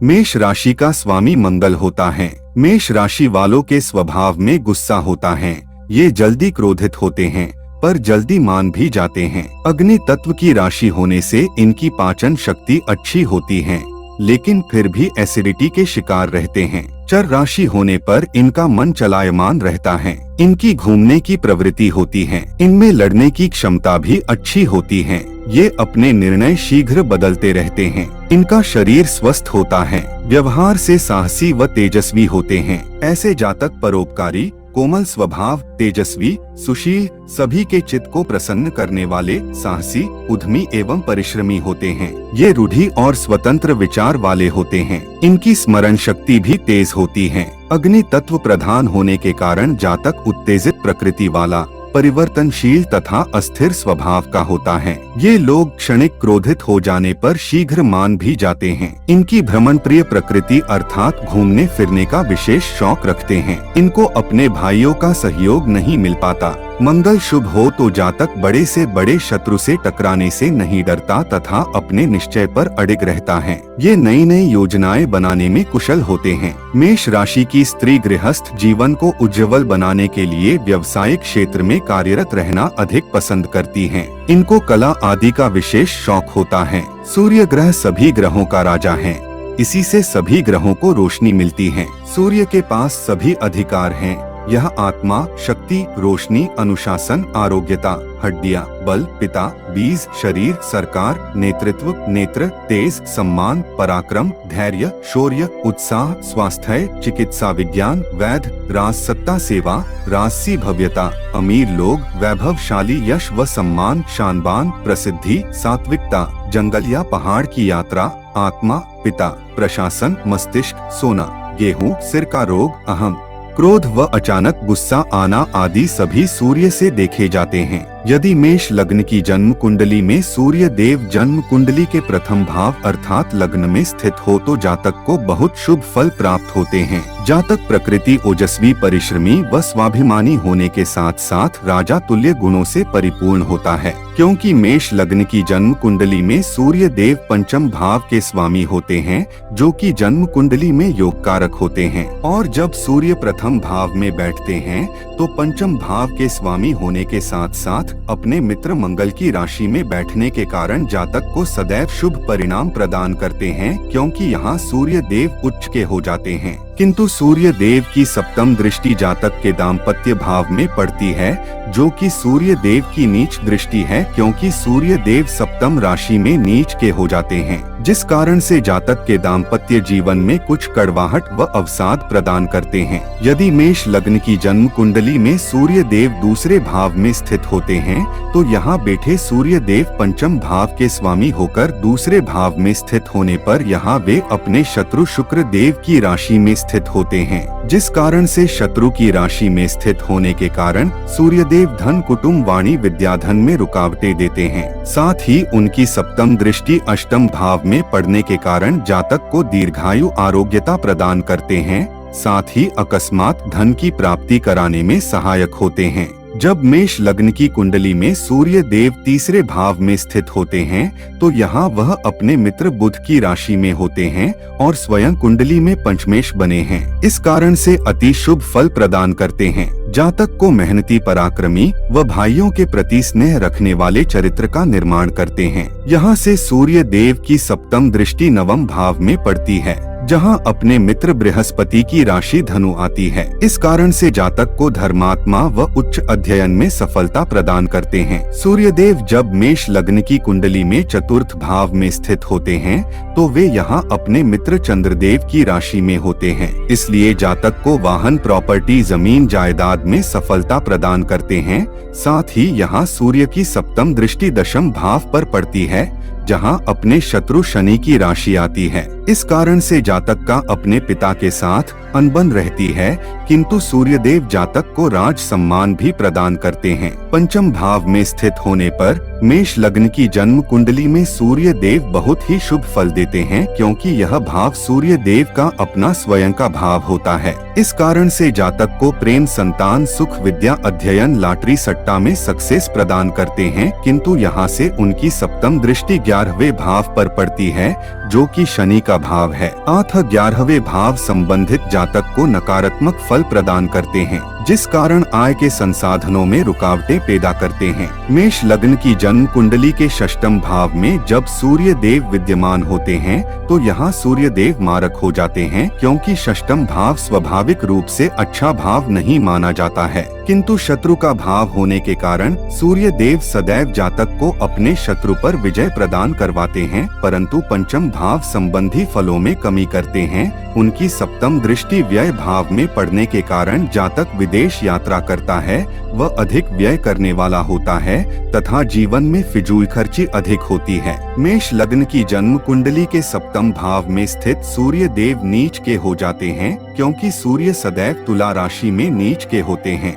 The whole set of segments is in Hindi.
मेष राशि का स्वामी मंगल होता है। मेष राशि वालों के स्वभाव में गुस्सा होता है। ये जल्दी क्रोधित होते हैं पर जल्दी मान भी जाते हैं। अग्नि तत्व की राशि होने से इनकी पाचन शक्ति अच्छी होती है, लेकिन फिर भी एसिडिटी के शिकार रहते हैं। चर राशि होने पर इनका मन चलायमान रहता है। इनकी घूमने की प्रवृत्ति होती है। इनमें लड़ने की क्षमता भी अच्छी होती है। ये अपने निर्णय शीघ्र बदलते रहते हैं। इनका शरीर स्वस्थ होता है। व्यवहार से साहसी व तेजस्वी होते हैं। ऐसे जातक परोपकारी, कोमल स्वभाव, तेजस्वी, सुशील, सभी के चित्त को प्रसन्न करने वाले, साहसी, उद्यमी एवं परिश्रमी होते हैं। ये रूढ़ि और स्वतंत्र विचार वाले होते हैं। इनकी स्मरण शक्ति भी तेज होती है। अग्नि तत्व प्रधान होने के कारण जातक उत्तेजित प्रकृति वाला, परिवर्तनशील तथा अस्थिर स्वभाव का होता है। ये लोग क्षणिक क्रोधित हो जाने पर शीघ्र मान भी जाते हैं। इनकी भ्रमण प्रिय प्रकृति अर्थात घूमने फिरने का विशेष शौक रखते हैं। इनको अपने भाइयों का सहयोग नहीं मिल पाता। मंगल शुभ हो तो जातक बड़े से बड़े शत्रु से टकराने से नहीं डरता तथा अपने निश्चय पर अडिग रहता है। ये नई नई योजनाएं बनाने में कुशल होते हैं। मेष राशि की स्त्री गृहस्थ जीवन को उज्जवल बनाने के लिए व्यवसायिक क्षेत्र में कार्यरत रहना अधिक पसंद करती हैं। इनको कला आदि का विशेष शौक होता है। सूर्य ग्रह सभी ग्रहों का राजा है। इसी से सभी ग्रहों को रोशनी मिलती है। सूर्य के पास सभी अधिकार हैं। यह आत्मा, शक्ति, रोशनी, अनुशासन, आरोग्यता, हड्डियां, बल, पिता, बीज, शरीर, सरकार, नेतृत्व, नेत्र, तेज, सम्मान, पराक्रम, धैर्य, शौर्य, उत्साह, स्वास्थ्य, चिकित्सा विज्ञान, वैध, राजसत्ता, सेवा, राजसी भव्यता, अमीर लोग, वैभवशाली, यश व सम्मान, शानबान, प्रसिद्धि, सात्विकता, जंगल या पहाड़ की यात्रा, आत्मा, पिता, प्रशासन, मस्तिष्क, सोना, गेहूं, सिर का रोग, अहम, क्रोध व अचानक गुस्सा आना आदि सभी सूर्य से देखे जाते हैं। यदि मेष लग्न की जन्म कुंडली में सूर्य देव जन्म कुंडली के प्रथम भाव अर्थात लग्न में स्थित हो तो जातक को बहुत शुभ फल प्राप्त होते हैं। जातक प्रकृति ओजस्वी, परिश्रमी व स्वाभिमानी होने के साथ साथ राजा तुल्य गुणों से परिपूर्ण होता है। क्योंकि मेष लग्न की जन्म कुंडली में सूर्य देव पंचम भाव के स्वामी होते हैं, जो कि जन्म कुंडली में योग कारक होते हैं। और जब सूर्य प्रथम भाव में बैठते हैं तो पंचम भाव के स्वामी होने के साथ साथ अपने मित्र मंगल की राशि में बैठने के कारण जातक को सदैव शुभ परिणाम प्रदान करते हैं, क्योंकि यहाँ सूर्य देव उच्च के हो जाते हैं। किंतु सूर्य देव की सप्तम दृष्टि जातक के दाम्पत्य भाव में पड़ती है, जो कि सूर्य देव की नीच दृष्टि है, क्योंकि सूर्य देव सप्तम राशि में नीच के हो जाते हैं, जिस कारण से जातक के दाम्पत्य जीवन में कुछ कड़वाहट व अवसाद प्रदान करते हैं। यदि मेष लग्न की जन्म कुंडली में सूर्य देव दूसरे भाव में स्थित होते हैं तो यहाँ बैठे सूर्य देव पंचम भाव के स्वामी होकर दूसरे भाव में स्थित होने पर यहाँ वे अपने शत्रु शुक्र देव की राशि में स्थित होते हैं, जिस कारण से शत्रु की राशि में स्थित होने के कारण सूर्य देव धन, कुटुंब, वाणी, विद्याधन में रुकावटें देते हैं। साथ ही उनकी सप्तम दृष्टि अष्टम भाव में पड़ने के कारण जातक को दीर्घायु, आरोग्यता प्रदान करते हैं, साथ ही अकस्मात धन की प्राप्ति कराने में सहायक होते हैं। जब मेष लग्न की कुंडली में सूर्य देव तीसरे भाव में स्थित होते हैं तो यहाँ वह अपने मित्र बुध की राशि में होते हैं और स्वयं कुंडली में पंचमेश बने हैं। इस कारण से अति शुभ फल प्रदान करते हैं। जातक को मेहनती, पराक्रमी व भाइयों के प्रति स्नेह रखने वाले चरित्र का निर्माण करते हैं। यहाँ से सूर्य देव की सप्तम दृष्टि नवम भाव में पड़ती है, जहां अपने मित्र बृहस्पति की राशि धनु आती है। इस कारण से जातक को धर्मात्मा व उच्च अध्ययन में सफलता प्रदान करते हैं। सूर्य देव जब मेष लग्न की कुंडली में चतुर्थ भाव में स्थित होते हैं तो वे यहाँ अपने मित्र चंद्रदेव की राशि में होते हैं। इसलिए जातक को वाहन, प्रॉपर्टी, जमीन, जायदाद में सफलता प्रदान करते हैं। साथ ही यहाँ सूर्य की सप्तम दृष्टि दशम भाव पर पड़ती है, जहां अपने शत्रु शनि की राशि आती है। इस कारण से जातक का अपने पिता के साथ अनबन रहती है, किंतु सूर्यदेव जातक को राज सम्मान भी प्रदान करते हैं। पंचम भाव में स्थित होने पर मेष लग्न की जन्म कुंडली में सूर्य देव बहुत ही शुभ फल देते हैं, क्योंकि यह भाव सूर्य देव का अपना स्वयं का भाव होता है। इस कारण से जातक को प्रेम, संतान, सुख, विद्या, अध्ययन, लॉटरी, सट्टा में सक्सेस प्रदान करते हैं। किंतु यहाँ से उनकी सप्तम दृष्टि 11वें भाव पर पड़ती है, जो कि शनि का भाव है। 11वें भाव संबंधित जातक को नकारात्मक फल प्रदान करते हैं, जिस कारण आय के संसाधनों में रुकावटें पैदा करते हैं। मेष लग्न की जन्म कुंडली के षष्ठम भाव में जब सूर्य देव विद्यमान होते हैं तो यहाँ सूर्य देव मारक हो जाते हैं, क्योंकि षष्ठम भाव स्वाभाविक रूप से अच्छा भाव नहीं माना जाता है। किंतु शत्रु का भाव होने के कारण सूर्य देव सदैव जातक को अपने शत्रु पर विजय प्रदान करवाते हैं, परंतु पंचम भाव संबंधी फलों में कमी करते हैं। उनकी सप्तम दृष्टि व्यय भाव में पड़ने के कारण जातक विदेश यात्रा करता है, वह अधिक व्यय करने वाला होता है तथा जीवन में फिजूल खर्ची अधिक होती है। मेष लग्न की जन्म कुंडली के सप्तम भाव में स्थित सूर्य देव नीच के हो जाते हैं, क्योंकि सूर्य सदैव तुला राशि में नीच के होते हैं।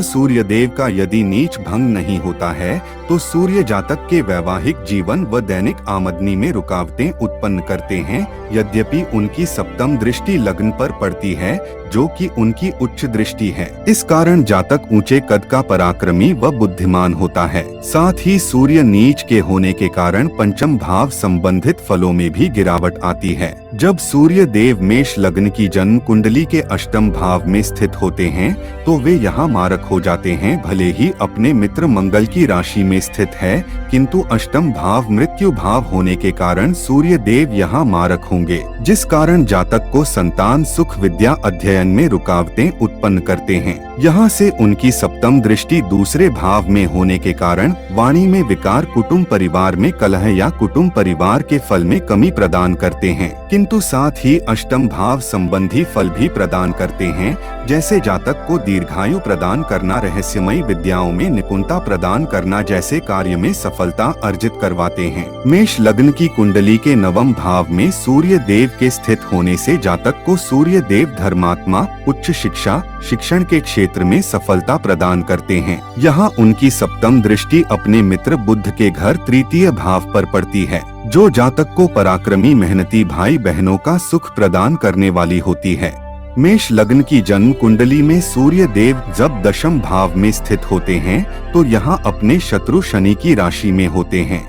सूर्य देव का यदि नीच भंग नहीं होता है तो सूर्य जातक के वैवाहिक जीवन व दैनिक आमदनी में रुकावटें उत्पन्न करते हैं। यद्यपि उनकी सप्तम दृष्टि लग्न पर पड़ती है, जो कि उनकी उच्च दृष्टि है। इस कारण जातक ऊंचे कद का पराक्रमी व बुद्धिमान होता है। साथ ही सूर्य नीच के होने के कारण पंचम भाव संबंधित फलों में भी गिरावट आती है। जब सूर्य देव मेष लग्न की जन्म कुंडली के अष्टम भाव में स्थित होते हैं तो वे यहाँ मारक हो जाते हैं। भले ही अपने मित्र मंगल की राशि में स्थित है, किंतु अष्टम भाव मृत्यु भाव होने के कारण सूर्य देव यहाँ मारक होंगे, जिस कारण जातक को संतान, सुख, विद्या, अध्ययन में रुकावटें उत्पन्न करते हैं। यहाँ से उनकी सप्तम दृष्टि दूसरे भाव में होने के कारण वाणी में विकार, कुटुंब परिवार में कलह या कुटुंब परिवार के फल में कमी प्रदान करते हैं। किंतु साथ ही अष्टम भाव संबंधी फल भी प्रदान करते हैं, जैसे जातक को दीर्घायु प्रदान करना, रहस्यमयी विद्याओं में निपुणता प्रदान करना जैसे कार्य में सफलता अर्जित करवाते हैं। मेष लग्न की कुंडली के नवम भाव में सूर्य देव के स्थित होने से जातक को सूर्य देव धर्मात्मा, उच्च शिक्षा, शिक्षण के क्षेत्र में सफलता प्रदान करते हैं। यहाँ उनकी सप्तम दृष्टि अपने मित्र बुध के घर तृतीय भाव पर पड़ती है, जो जातक को पराक्रमी, मेहनती भाई बहनों का सुख प्रदान करने वाली होती है। मेष लग्न की जन्म कुंडली में सूर्य देव जब दशम भाव में स्थित होते हैं तो यहाँ अपने शत्रु शनि की राशि में होते हैं।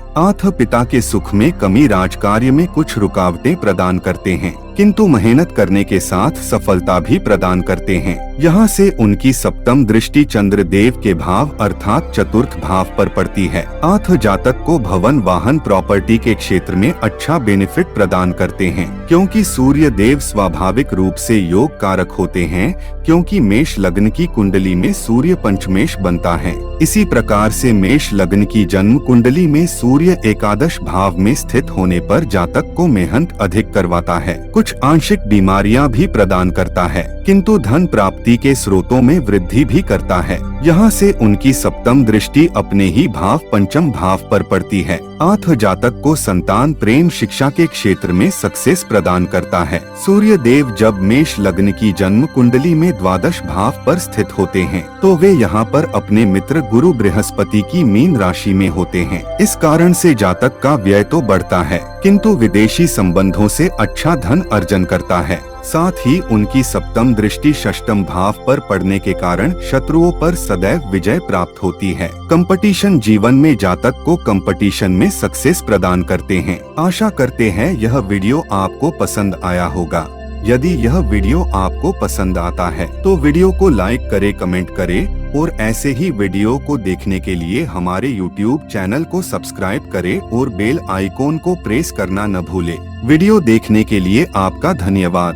पिता के सुख में कमी, राजकार्य में कुछ रुकावटें प्रदान करते हैं, किंतु मेहनत करने के साथ सफलता भी प्रदान करते हैं। यहाँ से उनकी सप्तम दृष्टि चंद्र देव के भाव अर्थात चतुर्थ भाव पर पड़ती है। जातक को भवन, वाहन, प्रॉपर्टी के क्षेत्र में अच्छा बेनिफिट प्रदान करते हैं, क्योंकि सूर्य देव स्वाभाविक रूप से योग कारक होते हैं। क्योंकि मेष लग्न की कुंडली में सूर्य पंचमेश बनता है, इसी प्रकार से मेष लग्न की जन्म कुंडली में सूर्य एकादश भाव में स्थित होने पर जातक को मेहनत अधिक करवाता है, कुछ आंशिक बीमारियां भी प्रदान करता है, किंतु धन प्राप्ति के स्रोतों में वृद्धि भी करता है। यहाँ से उनकी सप्तम दृष्टि अपने ही भाव पंचम भाव पर पड़ती है। जातक को संतान, प्रेम, शिक्षा के क्षेत्र में सक्सेस प्रदान करता है। सूर्य देव जब मेष लग्न की जन्म कुंडली में द्वादश भाव पर स्थित होते हैं तो वे यहाँ पर अपने मित्र गुरु बृहस्पति की मीन राशि में होते हैं। इस कारण से जातक का व्यय तो बढ़ता है, किंतु विदेशी संबंधों से अच्छा धन अर्जन करता है। साथ ही उनकी सप्तम दृष्टि षष्टम भाव पर पड़ने के कारण शत्रुओं पर सदैव विजय प्राप्त होती है। कंपटीशन जीवन में जातक को कंपटीशन में सक्सेस प्रदान करते हैं। आशा करते हैं यह वीडियो आपको पसंद आया होगा। यदि यह वीडियो आपको पसंद आता है तो वीडियो को लाइक करे, कमेंट करे और ऐसे ही वीडियो को देखने के लिए हमारे YouTube चैनल को सब्सक्राइब करे और बेल आइकॉन को प्रेस करना न भूले। वीडियो देखने के लिए आपका धन्यवाद।